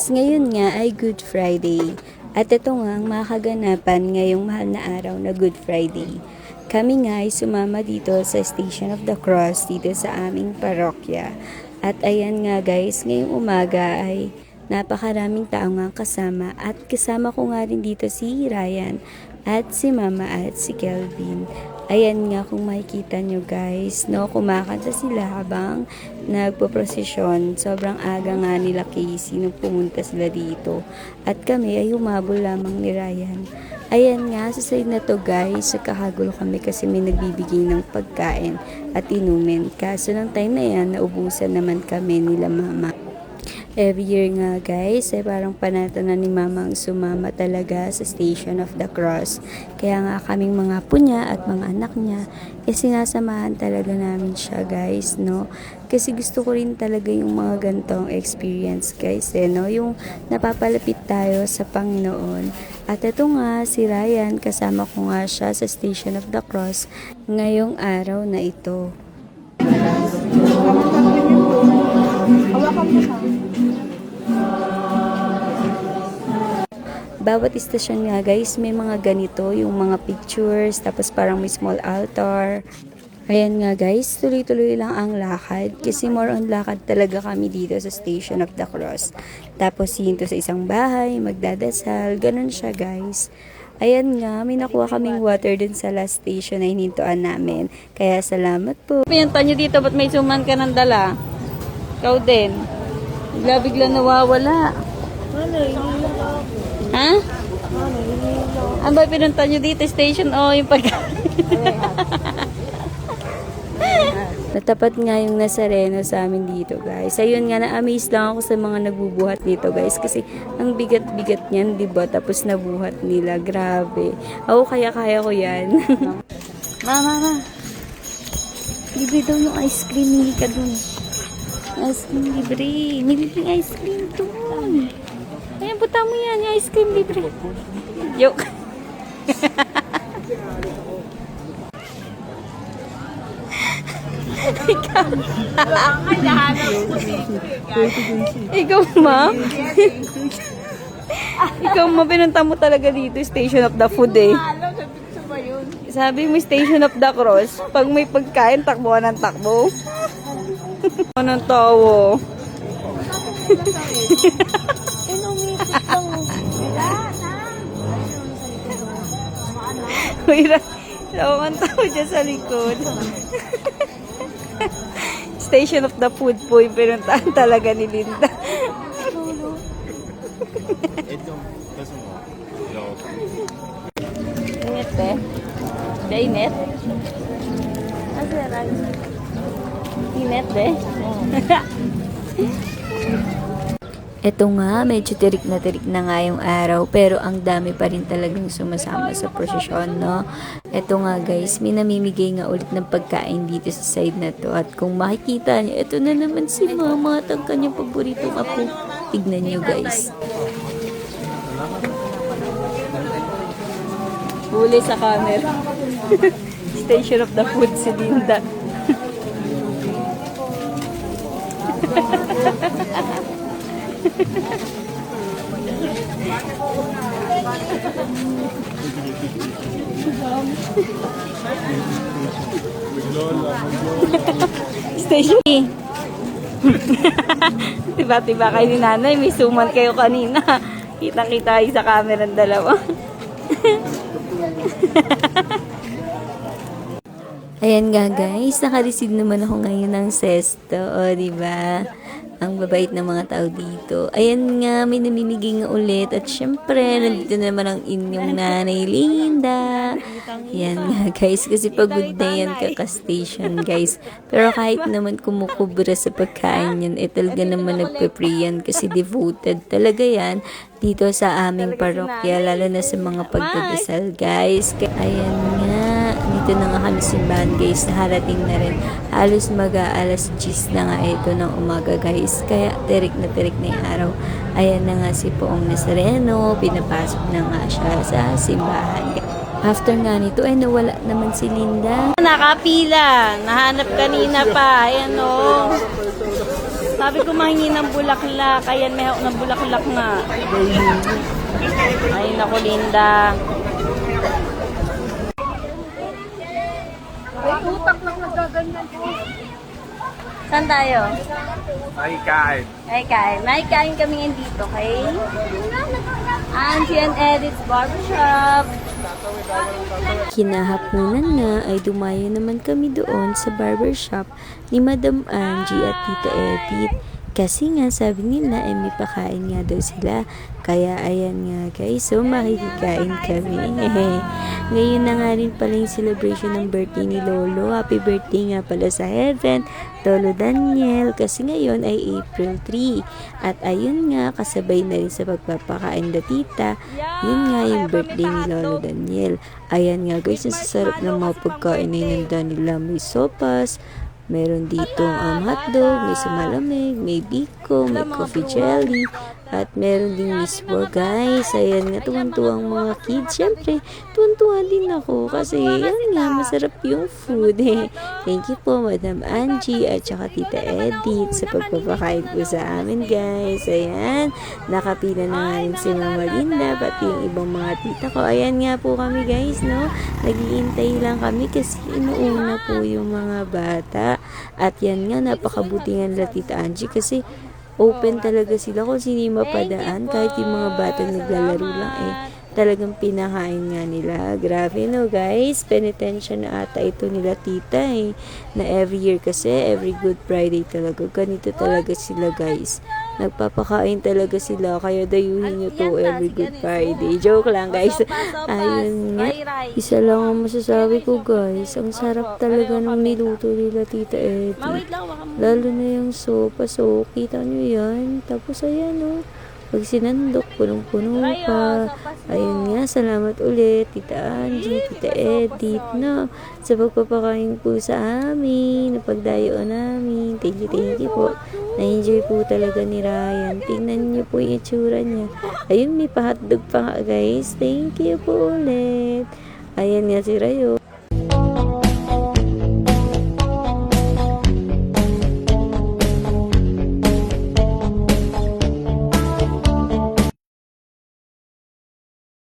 guys, ngayon nga ay Good Friday. At ito nga ang makaganapan ngayong mahal na araw na Good Friday. Kami nga ay sumama dito sa Station of the Cross dito sa aming parokya. At ayan nga guys, ngayong umaga ay napakaraming tao nga kasama. At kasama ko nga rin dito si Ryan at si Mama at si Kelvin. Ayan nga kung makikita nyo guys, no, kumakanta sila habang nagpo-prosesyon. Sobrang aga nga nila Casey nung pumunta sila dito. At kami ay humabol lamang ni Ryan. Ayan nga, sa side na to guys, nagkakagulo kami kasi may nagbibigay ng pagkain at inumin. Kaso ng time na yan, naubusan naman kami nila Mama. Every year nga guys, ay parang panata na ni Mama ang sumama talaga sa Station of the Cross. Kaya nga kaming mga apo niya at mga anak niya, sinasamahan talaga namin siya guys, no? Kasi gusto ko rin talaga yung mga gantong experience guys, no? Yung napapalapit tayo sa Panginoon. At ito nga, si Ryan, kasama ko nga siya sa Station of the Cross ngayong araw na ito. Hawakan mo na. Bawat istasyon nga guys, may mga ganito, yung mga pictures, tapos parang may small altar. Ayan nga guys, tuloy-tuloy lang ang lakad kasi more on lakad talaga kami dito sa Station of the Cross. Tapos hinto sa isang bahay, magdadasal, ganun siya guys. Ayan nga, may nakuha kaming water dun sa last station na hinintuan namin. Kaya salamat po. Pinunta nyo dito, ba't may suman ka ng dala? Ikaw din. Bigla-bigla nawawala. Ha? Ano ba pinunta nyo dito? Station o yung pagkain? Natapat nga yung Nazareno sa amin dito guys. Ayun nga, na-amaze lang ako sa mga nagbubuhat dito guys. Kasi ang bigat-bigat niyan, diba? Tapos nabuhat nila. Grabe. Ako kaya-kaya ko yan. Mama. Libre daw yung ice cream. Hindi ka dun. Ice cream libre. May libreng ice cream dun. Ayan, puta mo yan. Yung ice cream libre. Joke. Ikaw ma? Ikaw ma, pinunta mo talaga dito, Station of the Food eh. Sabi mo, Station of the Cross. Pag may pagkain, takbo ka ng takbo. Anong tawo? Wala ang tao dyan sa likod. Station of the Food po yung pinuntahan talaga ni Linda. Init eh. Init? Init eh. Eto nga, medyo tirik na nga yung araw, pero ang dami pa rin talagang sumasama sa prosesyon, no? Eto nga guys, may namimigay nga ulit ng pagkain dito sa side na to. At kung makikita nyo, eto na naman si Mama at ang kanyang paboritong apo. Tignan nyo guys. Huli sa camera. Station of the Food si Linda. Station. Tiba-tiba kayo ni nanay, may suman kayo kanina. Kita-kita kayo sa camera ng dalawa. Ayan nga guys, naka-receive naman ako ngayon ng sesto, o diba? Ang babait ng mga tao dito. Ayan nga, may namimigay nga ulit. At syempre, nandito naman ang inyong nanay Linda. Ayan nga guys, kasi pagod na yan kaka-station guys. Pero kahit naman kumukubra sa pagkain yan, talaga naman nagpe-pray yan kasi devoted talaga yan dito sa aming parokya, lalo na sa mga pagdadasal guys. Ayan nga, dito na nga kami simbahan guys, naharating na rin. Halos mag-aalas 10 na nga ito ng umaga guys, kaya tirik na yung araw. Ayan na nga si Poong Nazareno, pinapasok na nga siya sa simbahan. After nga nito ay nawala naman si Linda. Nakapila, nahanap kanina pa, ayan o. Sabi ko mahingi ng bulaklak. Ayan, may hawak ng bulaklak nga. Ay, naku, Linda. May utak lang nagaganyan po. Saan tayo? Ay, kain. Ay, kain. May kain kami ngayon dito, okay? Angie and Edith's Barbershop. Kinahaponan nga ay dumayo naman kami doon sa barbershop ni Madam Angie at Tita Edith. Kasi nga sabi nila ay may pakain nga daw sila. Kaya ayan nga guys, so makikikain kami. Ngayon na nga rin pala yung celebration ng birthday ni Lolo. Happy birthday nga pala sa heaven, Lolo Daniel. Kasi ngayon ay April 3. At ayun nga, kasabay na rin sa pagpapakain na tita. Yun nga yung birthday ni Lolo Daniel. Ayan nga guys, ang sasarap ng mga pagkain na inanda nila. May sopas, meron ditong hotdog, may sumalamig, may biko, may coffee jelly, at meron ding miswa guys. Ayan nga, tuwan-tuwang mga kids. Siyempre, tuwan-tuwa din ako kasi yan nga, masarap yung food eh. Thank you po Madam Angie at saka Tita Edith sa pagpapakain po sa amin guys. Ayan, nakapila na nga rin si Mama Linda, pati yung ibang mga tita ko. Ayan nga po kami guys, no? Naghihintay lang kami kasi inuuna po yung mga bata. At yan nga, napakabuti nga nila Tita Angie kasi open talaga sila kung sino yung mapadaan. Kahit yung mga batang naglalaro lang eh, talagang pinakain nga nila. Grabe no guys, penitensya na ata ito nila tita eh. Na every year kasi, every Good Friday talaga. Ganito talaga sila guys. Nagpapakain talaga sila, kaya dayuhin nyo to every Good Friday. Joke lang guys. Ayun nga, isa lang ang masasabi ko guys. Ang sarap talaga ng niluto nila Tita Edith. Lalo na yung sopa. So, kita nyo yan. Tapos ayan o. Pag sinandok, punong-puno pa. Ayun nga, salamat ulit Tita Angie, Tita Edith, no? Sa pagpapakain po sa amin, napagdayoan namin. Thank you po. Na-enjoy po talaga ni Ryan. Tingnan niyo po yung itsura niya. Ayun, may pa-hotdog pa nga guys. Thank you po ulit. Ayan nga si Rayo.